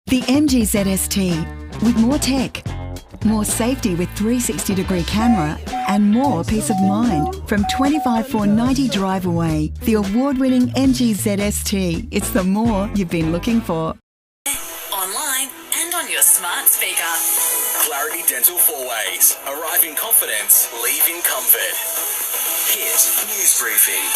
The MG ZST, with more tech, more safety with 360-degree camera, and more peace of mind. From 25,490 drive away, the award-winning MG ZST. It's the more you've been looking for. Online and on your smart speaker. Clarity Dental 4-Ways. Arrive in confidence, leave in comfort. Here's News Briefing.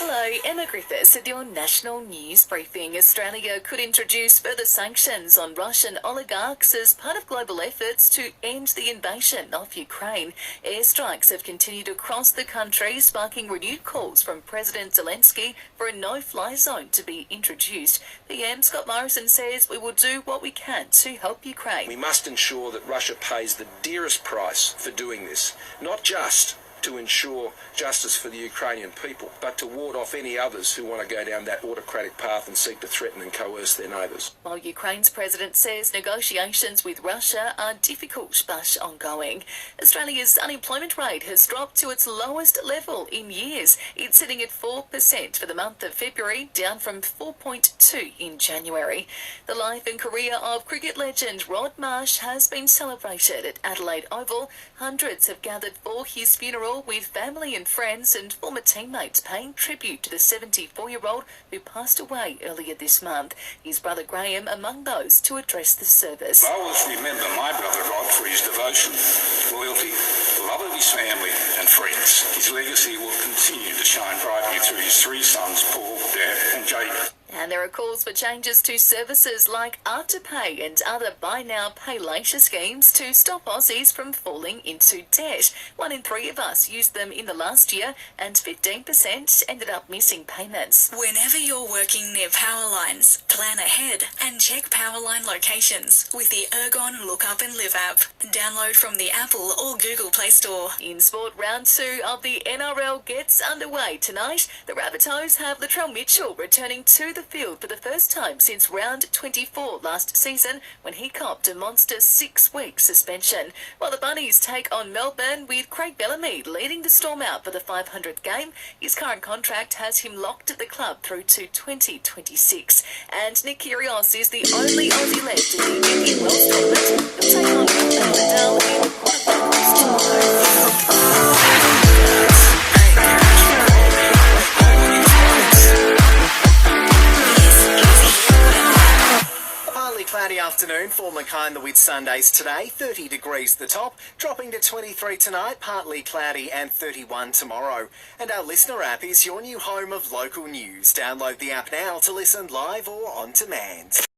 Hello, Emma Griffiths with your national news briefing. Australia could introduce further sanctions on Russian oligarchs as part of global efforts to end the invasion of Ukraine. Airstrikes have continued across the country, sparking renewed calls from President Zelensky for a no-fly zone to be introduced. PM Scott Morrison says we will do what we can to help Ukraine. We must ensure that Russia pays the dearest price for doing this, not just to ensure justice for the Ukrainian people, but to ward off any others who want to go down that autocratic path and seek to threaten and coerce their neighbours. While Ukraine's president says negotiations with Russia are difficult but ongoing. Australia's unemployment rate has dropped to its lowest level in years. It's sitting at 4% for the month of February, down from 4.2% in January. The life and career of cricket legend Rod Marsh has been celebrated at Adelaide Oval. Hundreds have gathered for his funeral, with family and friends and former teammates paying tribute to the 74-year-old who passed away earlier this month. His brother Graham among those to address the service. I always remember my brother Rod for his devotion, loyalty, love of his family and friends. His legacy will continue to shine brightly through his three sons, Paul, Dan and Jacob. And there are calls for changes to services like Afterpay and other buy now, pay later schemes to stop Aussies from falling into debt. 1 in 3 of us used them in the last year and 15% ended up missing payments. Whenever you're working near power lines, plan ahead and check power line locations with the Ergon Look Up and Live app. Download from the Apple or Google Play Store. In sport, round 2 of the NRL gets underway tonight. The Rabbitohs have Latrell Mitchell returning to the field for the first time since round 24 last season, when he copped a monster 6-week suspension. While the Bunnies take on Melbourne, with Craig Bellamy leading the Storm out for the 500th game. His current contract has him locked at the club through to 2026. And Nick Kyrgios is the only Aussie left in the Indian Wells tournament. He'll take on Rafael Nadal in the quarterfinals tomorrow. Cloudy afternoon for Mackay and the Whitsundays today. 30 degrees the top, dropping to 23 tonight, partly cloudy, and 31 tomorrow. And our listener app is your new home of local news. Download the app now to listen live or on demand.